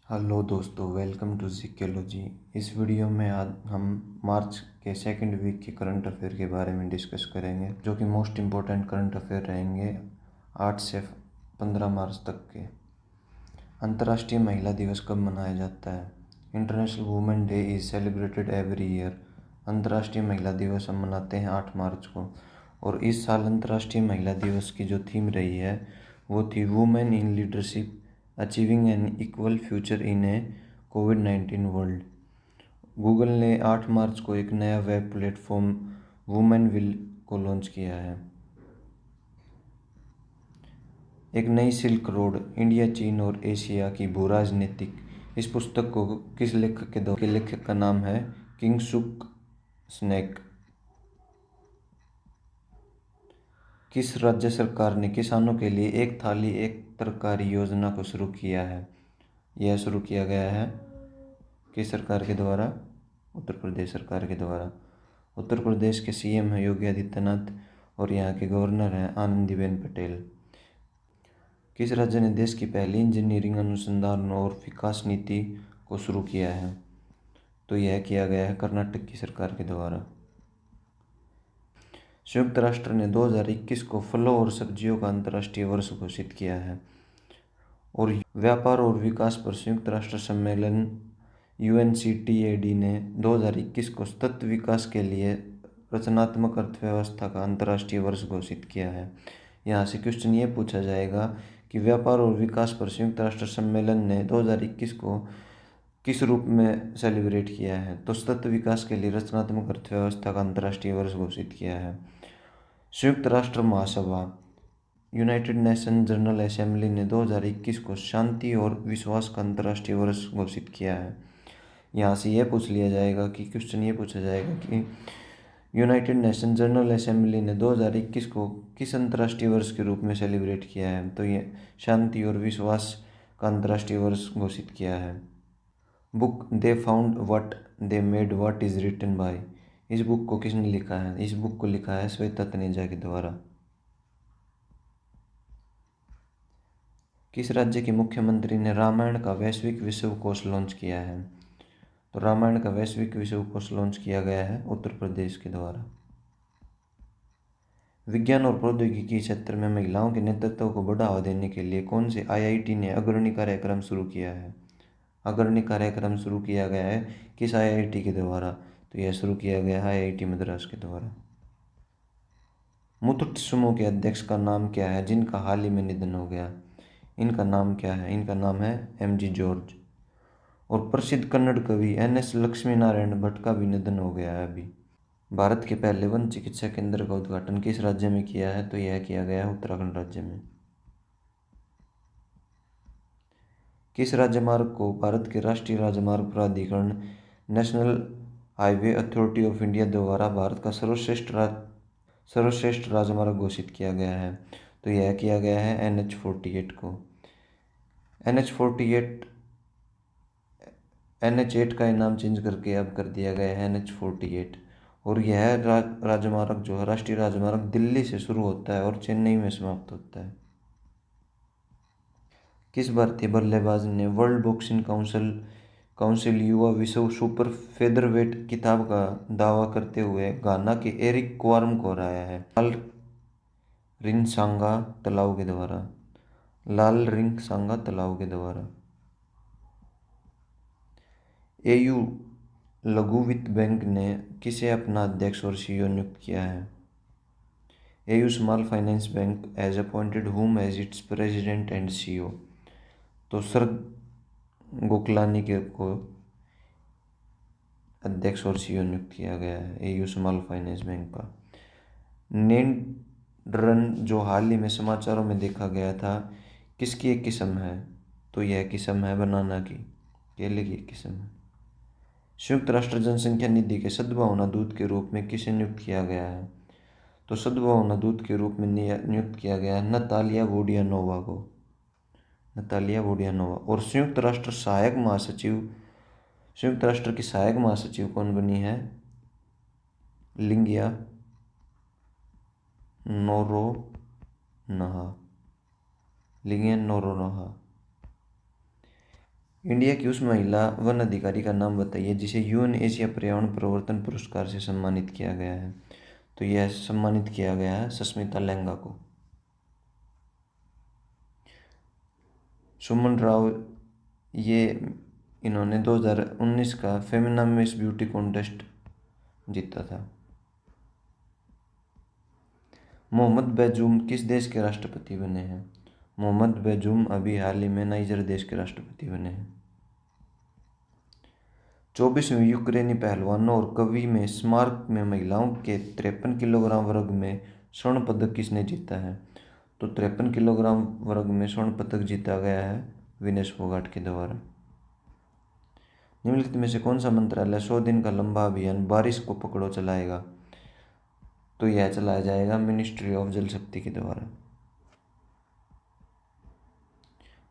Hello दोस्तों, welcome to जिक्योलॉजी। इस video में आज हम मार्च के सेकंड वीक के करंट अफेयर के बारे में डिस्कस करेंगे, जो कि मोस्ट इम्पोर्टेंट करंट अफेयर रहेंगे 8 से 15 मार्च तक के। अंतर्राष्ट्रीय महिला दिवस कब मनाया जाता है? International women day is celebrated every year. अंतर्राष्ट्रीय महिला दिवस हम मनाते हैं 8 मार्च को। और इस साल अंतर्राष्ट्रीय महिला दिवस की जो थीम रही है वो थी women in leadership achieving an equal future in a कोविड-19 वर्ल्ड। गूगल ने 8 मार्च को एक नया वेब प्लेटफॉर्म वुमेन विल को लॉन्च किया है। एक नई सिल्क रोड, इंडिया, चीन और एशिया की भू राजनीतिक। इस पुस्तक को किस लेखक के लेखक का नाम है किंगसुक स्नेक। किस राज्य सरकार ने किसानों के लिए एक थाली एक तरकारी योजना को शुरू किया है? यह शुरू किया गया है किस सरकार के द्वारा? उत्तर प्रदेश सरकार के द्वारा। उत्तर प्रदेश के सीएम हैं योगी आदित्यनाथ और यहाँ के गवर्नर हैं आनंदीबेन पटेल। किस राज्य ने देश की पहली इंजीनियरिंग अनुसंधान और विकास नीति को शुरू किया है? तो यह किया गया है कर्नाटक की सरकार के द्वारा। संयुक्त राष्ट्र ने 2021 को फलों और सब्जियों का अंतर्राष्ट्रीय वर्ष घोषित किया है। और व्यापार और विकास पर संयुक्त राष्ट्र सम्मेलन UNCTAD ने 2021 को सतत विकास के लिए रचनात्मक अर्थव्यवस्था का अंतर्राष्ट्रीय वर्ष घोषित किया है। यहाँ से क्वेश्चन ये पूछा जाएगा कि व्यापार और विकास पर संयुक्त राष्ट्र सम्मेलन ने 2021 को किस रूप में सेलिब्रेट किया है? तो सतत विकास के लिए रचनात्मक अर्थव्यवस्था का अंतर्राष्ट्रीय वर्ष घोषित किया है। संयुक्त राष्ट्र महासभा यूनाइटेड नेशन जनरल असेंबली ने 2021 को शांति और विश्वास का अंतर्राष्ट्रीय वर्ष घोषित किया है। यहाँ से यह पूछ लिया जाएगा कि क्वेश्चन ये पूछा जाएगा कि यूनाइटेड नेशन जनरल असेंबली ने 2021 को किस अंतर्राष्ट्रीय वर्ष के रूप में सेलिब्रेट किया है? तो ये शांति और विश्वास का अंतर्राष्ट्रीय वर्ष घोषित किया है। Book they found what they made what is written by. इस बुक को किसने लिखा है? इस बुक को लिखा है श्वेता तनेजा के द्वारा। किस राज्य के मुख्यमंत्री ने रामायण का वैश्विक विश्वकोश लॉन्च किया है? तो रामायण का वैश्विक विश्वकोश लॉन्च किया गया है उत्तर प्रदेश के द्वारा। विज्ञान और प्रौद्योगिकी क्षेत्र में महिलाओं के नेतृत्व को बढ़ावा देने के लिए कौन से IIT ने अग्रणी कार्यक्रम शुरू किया है? अग्रणी कार्यक्रम शुरू किया गया है किस IIT के द्वारा? तो यह शुरू किया गया है IIT मद्रास के द्वारा। मुथूट समूह के अध्यक्ष का नाम क्या है जिनका हाल ही में निधन हो गया? इनका नाम क्या है? इनका नाम है MG जॉर्ज। और प्रसिद्ध कन्नड़ कवि NS लक्ष्मी नारायण भट्ट का भी निधन हो गया है अभी। भारत के पहले वन चिकित्सा केंद्र का उद्घाटन किस राज्य में किया है? तो यह किया गया है उत्तराखंड राज्य में। किस राजमार्ग को भारत के राष्ट्रीय राजमार्ग प्राधिकरण national highway authority of India द्वारा भारत का सर्वश्रेष्ठ राजमार्ग घोषित किया गया है? तो यह किया गया है NH48 को। NH8 का नाम चेंज करके अब कर दिया गया है NH48। और यह राजमार्ग जो है राष्ट्रीय राजमार्ग दिल्ली से शुरू होता है और चेन्नई में समाप्त होता है। किस भारतीय बल्लेबाज ने वर्ल्ड बॉक्सिंग काउंसिल युवा विश्व सुपर फेदरवेट खिताब का दावा करते हुए घाना के एरिक क्वार्म को हराया है? लाल रिंग सांगा तलाव के द्वारा। AU लघु वित्त बैंक ने किसे अपना अध्यक्ष और CEO नियुक्त किया है? AU small finance bank has appointed whom as its president and CEO। तो शरद गोखलानी को अध्यक्ष और CEO नियुक्त किया गया है AU स्मॉल फाइनेंस बैंक का। नेंड रन जो हाल ही में समाचारों में देखा गया था किसकी एक किस्म है? तो यह किस्म है बनाना की, केले की एक किस्म है। संयुक्त राष्ट्र जनसंख्या निधि के सद्भावना दूत के रूप में किसे नियुक्त किया गया है? तो सद्भावना दूत के रूप में नियुक्त किया गया है नतालिया वोडियानोवा को। और संयुक्त राष्ट्र की सहायक महासचिव कौन बनी है? लिंगिया नोरोन्हा। इंडिया की उस महिला वन अधिकारी का नाम बताइए जिसे यूएन एशिया पर्यावरण परिवर्तन पुरस्कार से सम्मानित किया गया है। तो यह सम्मानित किया गया है सस्मिता लैंगा को। सुमन राव, ये इन्होंने 2019 का फेमिना मिस ब्यूटी कॉन्टेस्ट जीता था। मोहम्मद बैजूम किस देश के राष्ट्रपति बने हैं? मोहम्मद बैजूम अभी हाल ही में नाइजर देश के राष्ट्रपति बने हैं। 24वीं यूक्रेनी पहलवानों और कवि में स्मार्क में महिलाओं के 53 किलोग्राम वर्ग में स्वर्ण पदक किसने जीता है? तो 53 किलोग्राम वर्ग में स्वर्ण पदक जीता गया है विनेश फोगाट के द्वारा। निम्नलिखित में से कौन सा मंत्रालय 100 दिन का लंबा अभियान बारिश को पकड़ो चलाएगा? तो यह चलाया जाएगा मिनिस्ट्री ऑफ जल शक्ति के द्वारा।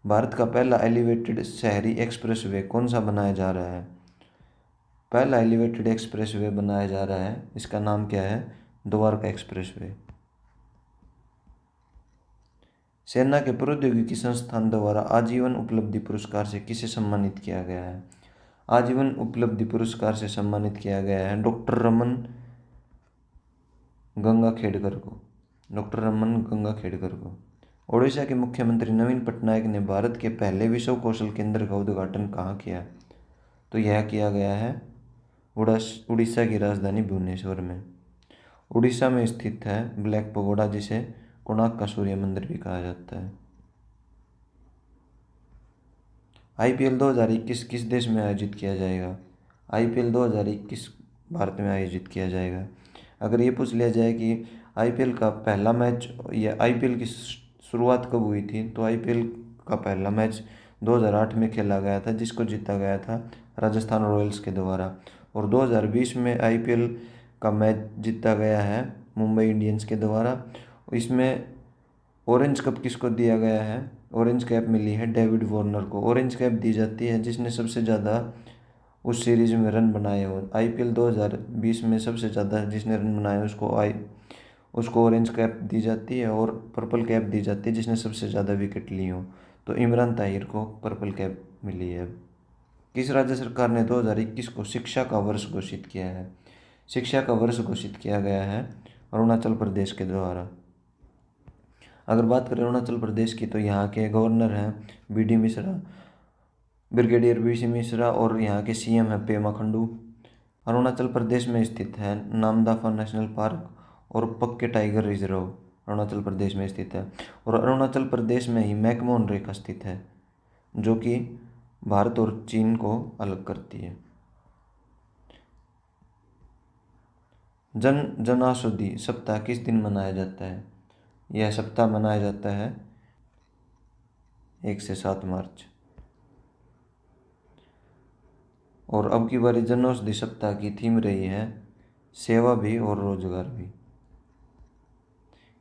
भारत का पहला एलिवेटेड शहरी एक्सप्रेसवे कौन सा बनाया जा रहा है? पहला एलिवेटेड एक्सप्रेसवे बनाया जा रहा है, इसका नाम क्या है? द्वारका एक्सप्रेसवे। सेना के प्रौद्योगिकी संस्थान द्वारा आजीवन उपलब्धि पुरस्कार से किसे सम्मानित किया गया है? आजीवन उपलब्धि पुरस्कार से सम्मानित किया गया है डॉक्टर रमन गंगाखेडकर को। डॉक्टर रमन गंगाखेडकर को। ओडिशा के मुख्यमंत्री नवीन पटनायक ने भारत के पहले विश्व कौशल केंद्र का उद्घाटन कहाँ किया? तो यह किया गया है उड़ीसा की राजधानी भुवनेश्वर में। उड़ीसा में स्थित है ब्लैक पगोडा, जिसे कोणार्क का सूर्य मंदिर भी कहा जाता है। आईपीएल 2021 किस देश में आयोजित किया जाएगा? आईपीएल 2021 भारत में आयोजित किया जाएगा। अगर ये पूछ लिया जाए कि आईपीएल का पहला मैच या आईपीएल की शुरुआत कब हुई थी, तो आईपीएल का पहला मैच 2008 में खेला गया था, जिसको जीता गया था राजस्थान रॉयल्स के द्वारा। और 2020 में आईपीएल का मैच जीता गया है मुंबई इंडियंस के द्वारा। इसमें ऑरेंज कप किसको दिया गया है? ऑरेंज कैप मिली है डेविड वार्नर को। ऑरेंज कैप दी जाती है जिसने सबसे ज़्यादा उस सीरीज में रन बनाए हो। आईपीएल 2020 में सबसे ज़्यादा जिसने रन बनाए उसको ऑरेंज कैप दी जाती है, और पर्पल कैप दी जाती है जिसने सबसे ज़्यादा विकेट ली हो। तो इमरान ताहिर को पर्पल कैप मिली है। किस राज्य सरकार ने 2021 को शिक्षा का वर्ष घोषित किया है? शिक्षा का वर्ष घोषित किया गया है अरुणाचल प्रदेश के द्वारा। अगर बात करें अरुणाचल प्रदेश की, तो यहाँ के गवर्नर हैं BD Mishra, brigadier BC Mishra, और यहाँ के सीएम हैं पेमा खंडू। अरुणाचल प्रदेश में स्थित है नामदफा नेशनल पार्क और पक्के टाइगर रिजर्व अरुणाचल प्रदेश में स्थित है। और अरुणाचल प्रदेश में ही मैकमोहन रेखा स्थित है, जो कि भारत और चीन को अलग करती है। जन औषधि सप्ताह किस दिन मनाया जाता है? यह सप्ताह मनाया जाता है 1 से 7 मार्च। और अब की बारी जन औषधि सप्ताह की थीम रही है सेवा भी और रोजगार भी।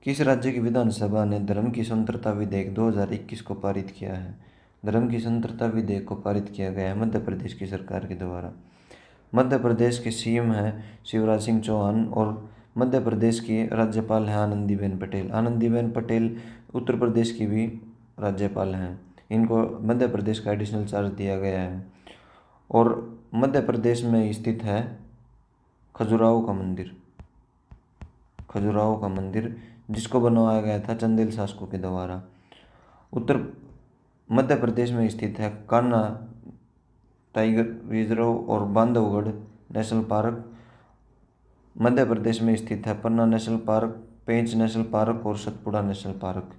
किस राज्य की विधानसभा ने धर्म की स्वतंत्रता विधेयक 2021 को पारित किया है? धर्म की स्वतंत्रता विधेयक को पारित किया गया है मध्य प्रदेश की सरकार के द्वारा। मध्य प्रदेश के सीएम हैं शिवराज सिंह चौहान, और मध्य प्रदेश की राज्यपाल हैं आनंदीबेन पटेल। आनंदीबेन पटेल उत्तर प्रदेश की भी राज्यपाल हैं। इनको मध्य प्रदेश का एडिशनल चार्ज दिया गया है। और मध्य प्रदेश में स्थित है खजुराहो का मंदिर। खजुराहो का मंदिर जिसको बनवाया गया था चंदेल शासकों के द्वारा। उत्तर मध्य प्रदेश में स्थित है कान्हा टाइगर रिजर्व और बांधवगढ़ नेशनल पार्क। मध्य प्रदेश में स्थित है पन्ना नेशनल पार्क, पेंच नेशनल पार्क और सतपुड़ा नेशनल पार्क।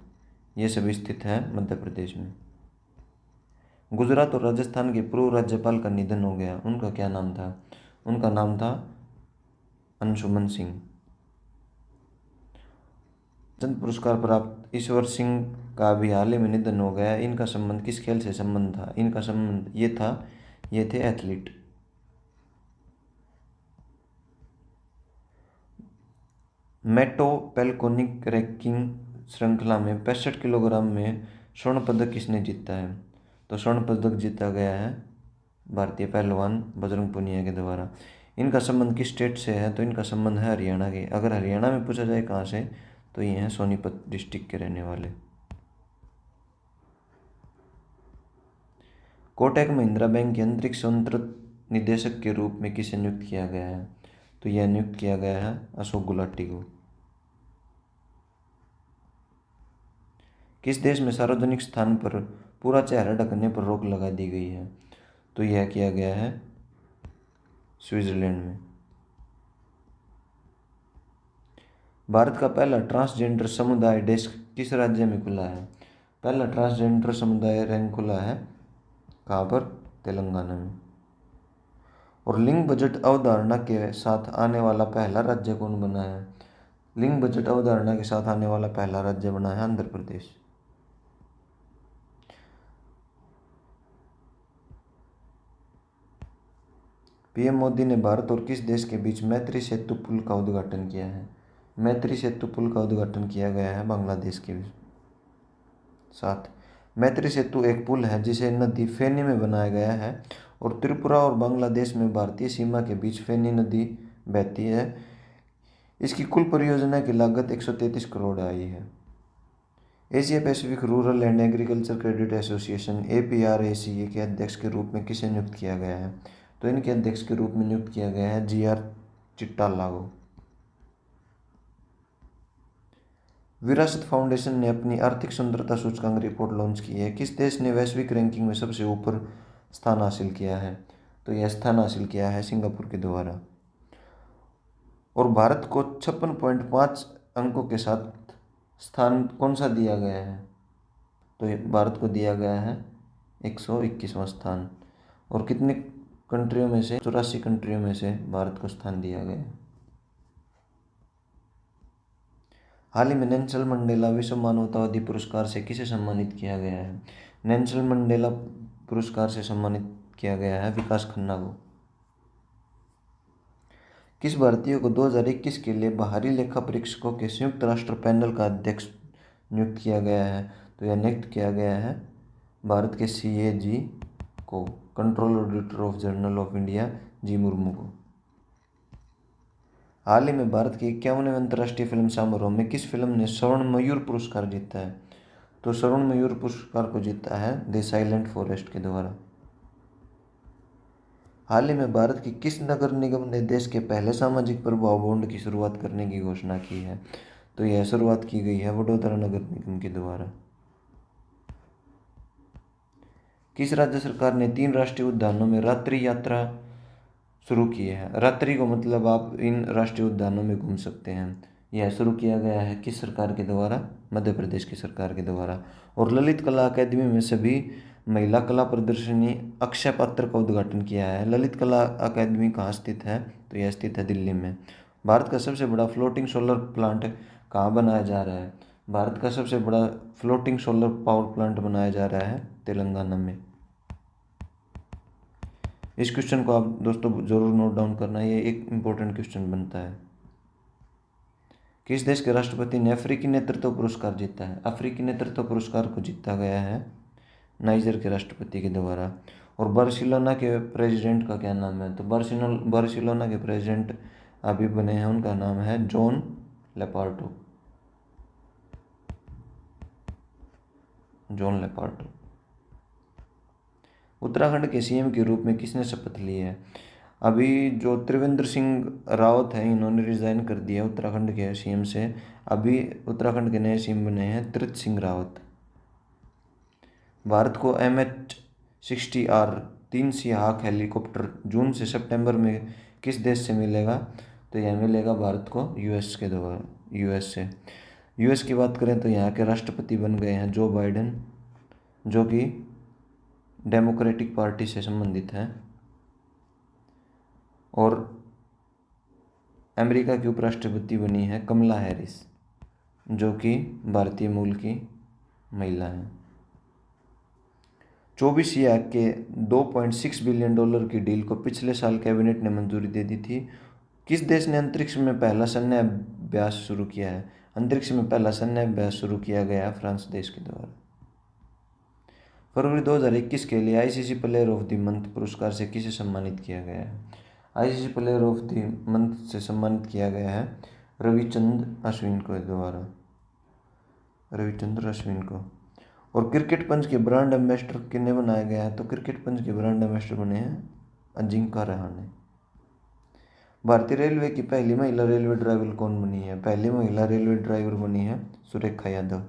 ये सभी स्थित हैं मध्य प्रदेश में। गुजरात और राजस्थान के पूर्व राज्यपाल का निधन हो गया, उनका क्या नाम था? उनका नाम था अंशुमन सिंह। चंद पुरस्कार प्राप्त ईश्वर सिंह का अभी हाल ही में निधन हो गया। इनका संबंध किस खेल से संबंध था? इनका संबंध ये थे एथलीट। मेटो पेल्कोनिक रैंकिंग श्रृंखला में 65 किलोग्राम में स्वर्ण पदक किसने जीता है? तो स्वर्ण पदक जीता गया है भारतीय पहलवान बजरंग पुनिया के द्वारा। इनका संबंध किस स्टेट से है? तो इनका संबंध है हरियाणा के। अगर हरियाणा में पूछा जाए कहाँ से, तो ये हैं सोनीपत डिस्ट्रिक्ट के रहने वाले। कोटक महिंद्रा बैंक के अंतरिक्ष निदेशक के रूप में किसे नियुक्त किया गया है? तो यह नियुक्त किया गया है अशोक गुलाटी को। किस देश में सार्वजनिक स्थान पर पूरा चेहरा ढकने पर रोक लगा दी गई है? तो यह किया गया है स्विट्जरलैंड में। भारत का पहला ट्रांसजेंडर समुदाय डेस्क किस राज्य में खुला है? पहला ट्रांसजेंडर समुदाय रैंक खुला है कहाँ पर? तेलंगाना में। और लिंग बजट अवधारणा के साथ आने वाला पहला राज्य कौन बना है? लिंग बजट अवधारणा के साथ आने वाला पहला राज्य बना है आंध्र प्रदेश। पीएम मोदी ने भारत और किस देश के बीच मैत्री सेतु पुल का उद्घाटन किया है? मैत्री सेतु पुल का उद्घाटन किया गया है बांग्लादेश के साथ। मैत्री सेतु एक पुल है जिसे नदी फेनी में बनाया गया है और त्रिपुरा और बांग्लादेश में भारतीय सीमा के बीच फेनी नदी बहती है। इसकी कुल परियोजना की लागत 133 करोड़ आई है। Asia Pacific rural and agriculture credit association APRACA के अध्यक्ष के रूप में किसे नियुक्त किया गया है? तो इनके अध्यक्ष के रूप में नियुक्त किया गया है GR चिट्टाला को। विरासत फाउंडेशन ने अपनी आर्थिक सुंदरता सूचकांक रिपोर्ट लॉन्च की है। किस देश ने वैश्विक रैंकिंग में सबसे ऊपर स्थान हासिल किया है? तो यह स्थान हासिल किया है सिंगापुर के द्वारा। और भारत को 56.5 अंकों के साथ स्थान कौन सा दिया गया है? तो भारत को दिया गया है 121वां स्थान। और कितने कंट्रियों में से? 84 कंट्रियों में से भारत को स्थान दिया गया है। हाल ही में नेल्सन मंडेला विश्व मानवतावादी पुरस्कार से किसे सम्मानित किया गया है? नेल्सन मंडेला पुरस्कार से सम्मानित किया गया है विकास खन्ना को। किस भारतीय को 2021 के लिए बाहरी लेखा परीक्षकों के संयुक्त राष्ट्र पैनल का अध्यक्ष नियुक्त किया गया है? तो यह नियुक्त किया गया है भारत के CAG को, control auditor of general of India ji Murmu को। हाल ही में भारत के 51वें अंतर्राष्ट्रीय फिल्म समारोह में किस फिल्म ने स्वर्ण मयूर पुरस्कार जीता है? तो स्वर्ण मयूर पुरस्कार को जीता है द साइलेंट फॉरेस्ट के द्वारा। हाल ही में भारत की किस नगर निगम ने देश के पहले सामाजिक प्रभाव बॉन्ड की शुरुआत करने की घोषणा की है? तो यह शुरुआत की गई है वडोदरा नगर निगम के द्वारा। किस राज्य सरकार ने 3 राष्ट्रीय उद्यानों में रात्रि यात्रा शुरू की है? रात्रि को मतलब आप इन राष्ट्रीय उद्यानों में घूम सकते हैं। यह शुरू किया गया है किस सरकार के द्वारा? मध्य प्रदेश की सरकार के द्वारा। और ललित कला अकादमी में सभी महिला कला प्रदर्शनी अक्षय पात्र का उद्घाटन किया है। ललित कला अकादमी कहाँ स्थित है? तो यह स्थित है दिल्ली में। भारत का सबसे बड़ा फ्लोटिंग सोलर प्लांट कहाँ बनाया जा रहा है? भारत का सबसे बड़ा फ्लोटिंग सोलर पावर प्लांट बनाया जा रहा है तेलंगाना में। इस क्वेश्चन को आप दोस्तों जरूर नोट डाउन करना, ये एक इम्पोर्टेंट क्वेश्चन बनता है। किस देश के राष्ट्रपति ने अफ्रीकी नेतृत्व पुरस्कार जीता है? अफ्रीकी नेतृत्व पुरस्कार को जीता गया है नाइजर के राष्ट्रपति के द्वारा। और बार्सिलोना के प्रेसिडेंट का क्या नाम है? तो बार्सिलोना के प्रेसिडेंट अभी बने हैं, उनका नाम है जॉन लेपार्टो। जॉन लेपार्टो। उत्तराखंड के CM के रूप में किसने शपथ ली है? अभी जो त्रिवेंद्र सिंह रावत हैं, इन्होंने रिजाइन कर दिया उत्तराखंड के CM से। अभी उत्तराखंड के नए CM बने हैं तीरथ सिंह रावत। भारत को MH-60R 3 Seahawk हेलीकॉप्टर जून से सितंबर में किस देश से मिलेगा? तो यह मिलेगा भारत को US के द्वारा, US से। US की बात करें तो यहाँ के राष्ट्रपति बन गए हैं जो बाइडेन, जो कि डेमोक्रेटिक पार्टी से संबंधित हैं। और अमेरिका की उपराष्ट्रपति बनी है कमला हैरिस, जो कि भारतीय मूल की महिला हैं। 24 के $2.6 बिलियन की डील को पिछले साल कैबिनेट ने मंजूरी दे दी थी। किस देश ने अंतरिक्ष में पहला सैन्य अभ्यास शुरू किया है? अंतरिक्ष में पहला सैन्य अभ्यास शुरू किया गया है फ्रांस देश के द्वारा। फरवरी 2021 के लिए ICC player of the month पुरस्कार से किसे सम्मानित किया गया है? ICC player of the month से सम्मानित किया गया है रविचंद्र अश्विन को द्वारा, रविचंद्र अश्विन को। और क्रिकेट पंच के ब्रांड एम्बेसडर किन्हें बनाया गया है? तो क्रिकेट पंच के ब्रांड एम्बेसडर बने हैं अजिंक्य रहाणे। भारतीय रेलवे की पहली महिला रेलवे ड्राइवर कौन बनी है? पहली महिला रेलवे ड्राइवर बनी है सुरेखा यादव।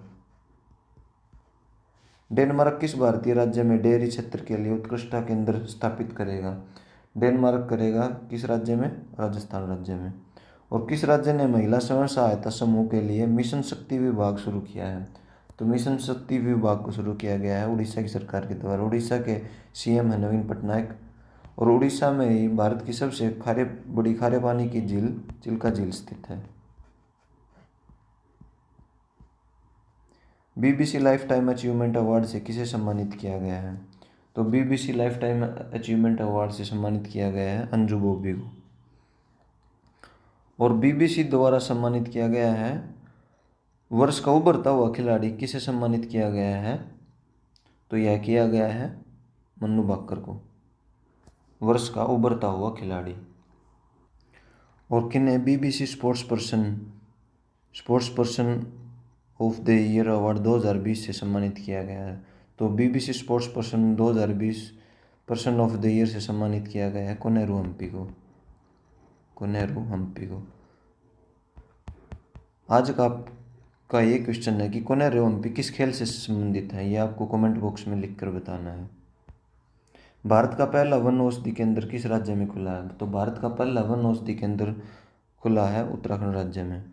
डेनमार्क किस भारतीय राज्य में डेयरी क्षेत्र के लिए उत्कृष्टता केंद्र स्थापित करेगा? डेनमार्क करेगा किस राज्य में? राजस्थान राज्य में। और किस राज्य ने महिला स्वयं सहायता समूह के लिए मिशन शक्ति विभाग शुरू किया है? तो मिशन शक्ति विभाग को शुरू किया गया है उड़ीसा की सरकार के द्वारा। उड़ीसा के सीएम है नवीन पटनायक। और उड़ीसा में ही भारत की सबसे बड़ी खारे पानी की झील चिल्का झील स्थित है। BBC life time achievement award से किसे सम्मानित किया गया है? तो BBC life time achievement award से सम्मानित किया गया है अंजू बॉबी को। और बीबीसी द्वारा सम्मानित किया गया है वर्ष का उभरता हुआ खिलाड़ी किसे सम्मानित किया गया है? तो यह किया गया है मन्नू भाकर को, वर्ष का उभरता हुआ खिलाड़ी। और किन्हें BBC sports person of the year award 2020 से सम्मानित किया गया है? तो BBC sports person 2020 person of the year से सम्मानित किया गया है कोनेरू हम्पी को। आज का ये क्वेश्चन है कि कोनेरू हम्पी किस खेल से संबंधित है? ये आपको कमेंट बॉक्स में लिखकर बताना है। भारत का पहला वन औषधि केंद्र किस राज्य में खुला है? तो भारत का पहला वन औषधि केंद्र खुला है उत्तराखंड राज्य में।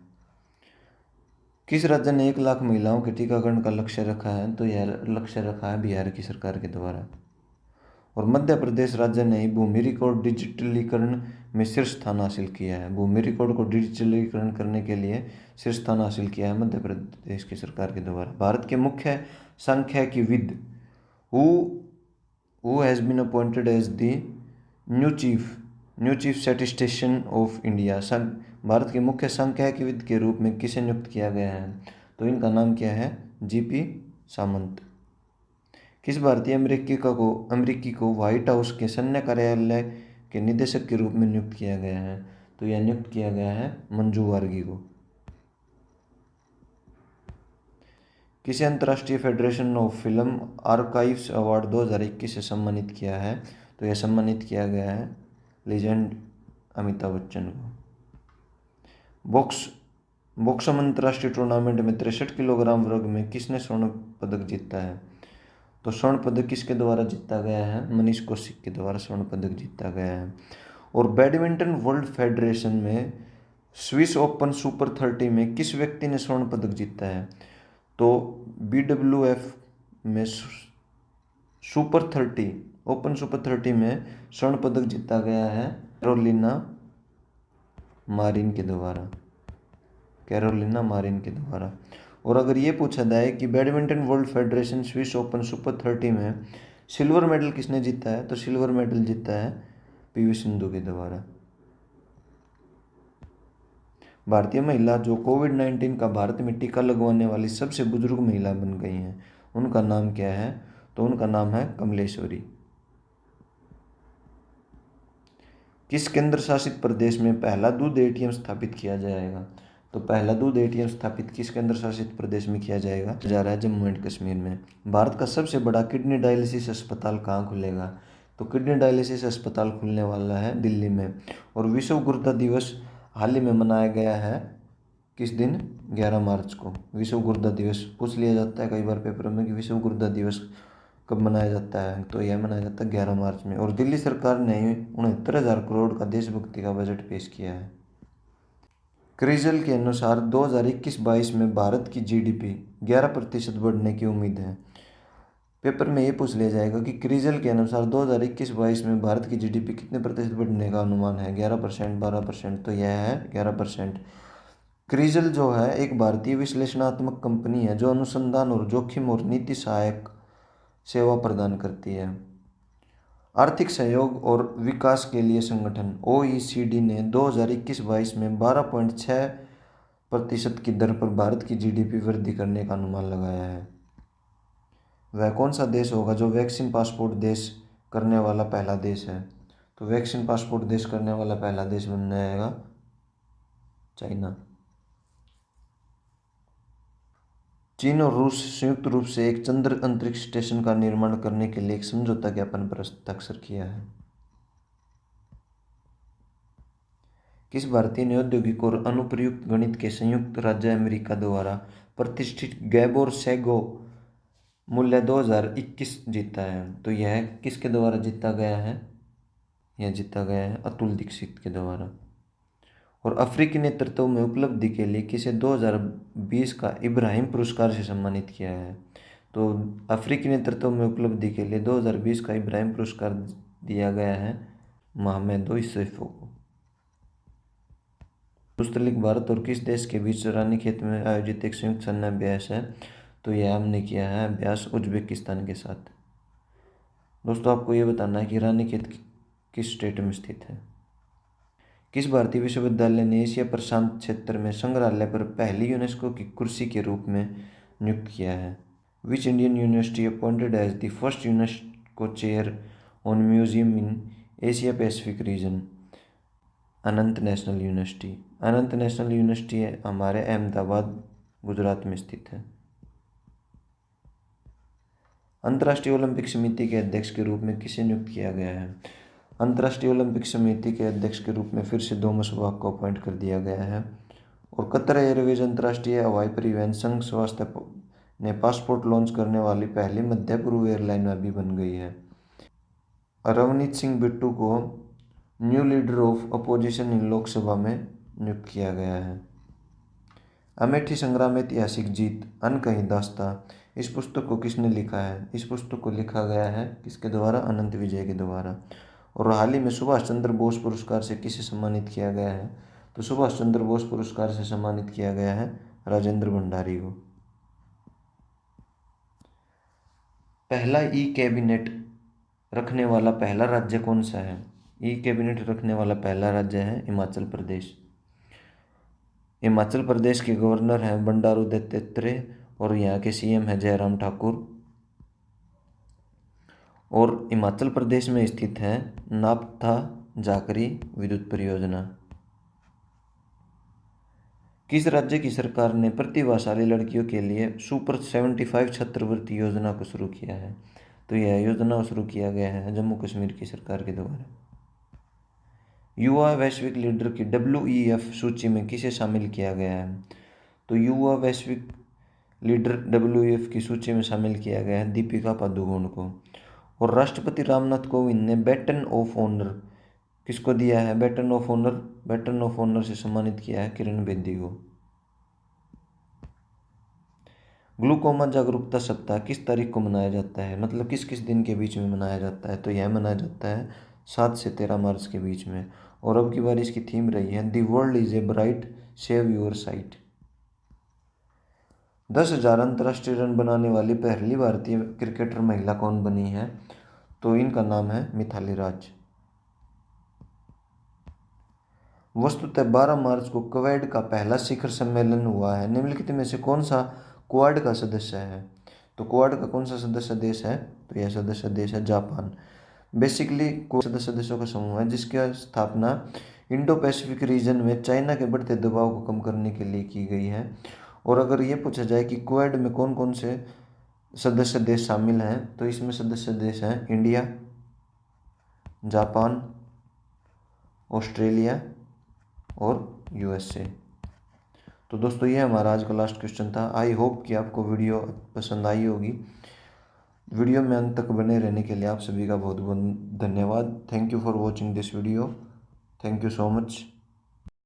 किस राज्य ने 1 लाख महिलाओं के टीकाकरण का लक्ष्य रखा है? तो यह लक्ष्य रखा है बिहार की सरकार के द्वारा। और मध्य प्रदेश राज्य ने भूमि रिकॉर्ड डिजिटलीकरण में शीर्ष स्थान हासिल किया है। भूमि रिकॉर्ड को डिजिटलीकरण करने के लिए शीर्ष स्थान हासिल किया है मध्य प्रदेश की सरकार के द्वारा। भारत के मुख्य सांख्यिकीविद who has been appointed as the new chief statistician of India। Bharat के मुख्य सांख्यिकीविद के रूप में किसे नियुक्त किया गया है? तो इनका नाम क्या है? जीपी सामंत। किस भारतीय अमेरिकी को व्हाइट हाउस के सैन्य कार्यालय के निदेशक के रूप में नियुक्त किया गया है? तो यह नियुक्त किया गया है मंजू वार्गी को। किसे अंतर्राष्ट्रीय federation of film archives award 2021 से सम्मानित किया है? तो यह सम्मानित किया गया है लेजेंड अमिताभ बच्चन को। बॉक्सम अंतर्राष्ट्रीय टूर्नामेंट में 63 किलोग्राम वर्ग में किसने स्वर्ण पदक जीता है? तो स्वर्ण पदक किसके द्वारा जीता गया है? मनीष कौशिक के द्वारा स्वर्ण पदक जीता गया है। और बैडमिंटन वर्ल्ड फेडरेशन में स्विस ओपन सुपर 30 में किस व्यक्ति ने स्वर्ण पदक जीता है? तो BWF में ओपन सुपर 30 में स्वर्ण पदक जीता गया है कैरोलिना मारिन के द्वारा। और अगर ये पूछा जाए कि badminton world federation Swiss open super 30 में सिल्वर मेडल किसने जीता है? तो सिल्वर मेडल जीता है PV सिंधु के द्वारा। भारतीय महिला जो कोविड-19 का भारत में टीका लगवाने वाली सबसे बुजुर्ग महिला बन गई हैं, उनका नाम क्या है? तो उनका नाम है कमलेश्वरी। किस केंद्र शासित प्रदेश में पहला दूध ATM स्थापित किया जाएगा? तो पहला दूध ATM स्थापित किस केंद्र शासित प्रदेश में किया जाएगा? जा रहा है जम्मू एंड कश्मीर में। भारत का सबसे बड़ा किडनी डायलिसिस अस्पताल कहाँ खुलेगा? तो किडनी डायलिसिस अस्पताल खुलने वाला है दिल्ली में। और विश्व गुर्दा दिवस हाल ही में मनाया गया है किस दिन? 11 मार्च को। विश्व गुर्दा दिवस पूछ लिया जाता है कई बार पेपर में कि विश्व गुर्दा दिवस कब मनाया जाता है? तो यह मनाया जाता है 11 मार्च में। और दिल्ली सरकार ने 69,000 करोड़ का देशभक्ति का बजट पेश किया है। क्रिजल के अनुसार 2021-22 में भारत की GDP 11% बढ़ने की उम्मीद है। पेपर में ये पूछ लिया जाएगा कि क्रिजल के अनुसार 2021-22 में भारत की GDP कितने प्रतिशत बढ़ने का अनुमान है? 11%, 12%? तो यह है 11%। क्रिजल जो है एक भारतीय विश्लेषणात्मक कंपनी है जो अनुसंधान और जोखिम और नीति सहायक सेवा प्रदान करती है। आर्थिक सहयोग और विकास के लिए संगठन OECD ने 2021-22 में 12.6% की दर पर भारत की GDP वृद्धि करने का अनुमान लगाया है। वह कौन सा देश होगा जो वैक्सीन पासपोर्ट देश करने वाला पहला देश है? तो वैक्सीन पासपोर्ट देश करने वाला पहला देश बन जाएगा चाइना। चीन और रूस संयुक्त रूप से एक चंद्र अंतरिक्ष स्टेशन का निर्माण करने के लिए एक समझौता ज्ञापन पर हस्ताक्षर किया है। किस भारतीय ने औद्योगिक और अनुप्रयुक्त गणित के संयुक्त राज्य अमेरिका द्वारा प्रतिष्ठित गैबोर सैगो मूल्य 2021 जीता है? तो यह किसके द्वारा जीता गया है? यह जीता गया है अतुल दीक्षित के द्वारा। और अफ्रीकी नेतृत्व में उपलब्धि के लिए किसे 2020 का इब्राहिम पुरस्कार से सम्मानित किया है? तो अफ्रीकी नेतृत्व में उपलब्धि के लिए 2020 का इब्राहिम पुरस्कार दिया गया है मोहम्मद यूसुफ को। पुस्तलिक भारत और किस देश के बीच रानीखेत में आयोजित एक संयुक्त सैन्य अभ्यास है? तो यह हमने किया है अभ्यास उज्बेकिस्तान के साथ। दोस्तों आपको ये बताना है कि रानीखेत किस स्टेट में स्थित है। किस भारतीय विश्वविद्यालय ने एशिया प्रशांत क्षेत्र में संग्रहालय पर पहली यूनेस्को की कुर्सी के रूप में नियुक्त किया है? Which Indian university appointed as the first UNESCO chair on museum in Asia Pacific region? Anant national university. Anant national university हमारे अहमदाबाद गुजरात में स्थित है। अंतर्राष्ट्रीय ओलंपिक समिति के अध्यक्ष के रूप में किसे नियुक्त किया गया है? अंतर्राष्ट्रीय ओलंपिक समिति के अध्यक्ष के रूप में फिर से थॉमस बाक को अपॉइंट कर दिया गया है। और कतर एयरवेज अंतर्राष्ट्रीय हवाई परिवहन संघ स्वास्थ्य ने पासपोर्ट लॉन्च करने वाली पहली मध्य पूर्व एयरलाइन अभी बन गई है। रवनीत सिंह बिट्टू को new leader of opposition in Lok Sabha में नियुक्त किया गया है। अमेठी संग्राम ऐतिहासिक जीत अनकही दास्तां इस पुस्तक को किसने लिखा है? इस पुस्तक को लिखा गया है किसके द्वारा? अनंत विजय के द्वारा। और हाल ही में सुभाष चंद्र बोस पुरस्कार से किसे सम्मानित किया गया है? तो सुभाष चंद्र बोस पुरस्कार से सम्मानित किया गया है राजेंद्र भंडारी को। पहला ई कैबिनेट रखने वाला पहला राज्य कौन सा है? ई कैबिनेट रखने वाला पहला राज्य है हिमाचल प्रदेश। हिमाचल प्रदेश के गवर्नर हैं बंडारू दत्तात्रेय और यहाँ के सीएम है जयराम ठाकुर। और हिमाचल प्रदेश में स्थित है नापथा जाकरी विद्युत परियोजना। किस राज्य की सरकार ने प्रतिभाशाली लड़कियों के लिए सुपर 75 छात्रवृत्ति योजना को शुरू किया है? तो यह योजना शुरू किया गया है जम्मू कश्मीर की सरकार के द्वारा। युवा वैश्विक लीडर की WEF सूची में किसे शामिल किया गया है? तो युवा वैश्विक लीडर WEF की सूची में शामिल किया गया है दीपिका पादुकोण को। और राष्ट्रपति रामनाथ कोविंद ने बैटन ऑफ ऑनर किसको दिया है? बैटन ऑफ ऑनर से सम्मानित किया है किरण बेदी को। ग्लूकोमा जागरूकता सप्ताह किस तारीख को मनाया जाता है? मतलब किस किस दिन के बीच में मनाया जाता है? तो यह मनाया जाता है 7 से 13 मार्च के बीच में। और अब की बार इसकी थीम रही है the world is a bright save your site. 10,000 अंतर्राष्ट्रीय रन बनाने वाली पहली भारतीय क्रिकेटर महिला कौन बनी है? तो इनका नाम है मिथाली राज। वस्तुतः 12 मार्च को क्वाड का पहला शिखर सम्मेलन हुआ है। निम्नलिखित में से कौन सा क्वाड का सदस्य है? तो क्वाड का कौन सा सदस्य देश है? तो यह सदस्य देश है जापान। बेसिकली सदस्य देशों का समूह है जिसकी स्थापना इंडो पैसिफिक रीजन में चाइना के बढ़ते दबाव को कम करने के लिए की गई है। और अगर ये पूछा जाए कि क्वाड में कौन कौन से सदस्य देश शामिल हैं, तो इसमें सदस्य देश हैं इंडिया, जापान, ऑस्ट्रेलिया और USA। तो दोस्तों ये हमारा आज का लास्ट क्वेश्चन था। आई होप कि आपको वीडियो पसंद आई होगी। वीडियो में अंत तक बने रहने के लिए आप सभी का बहुत बहुत धन्यवाद। Thank you for watching this video. Thank you so much.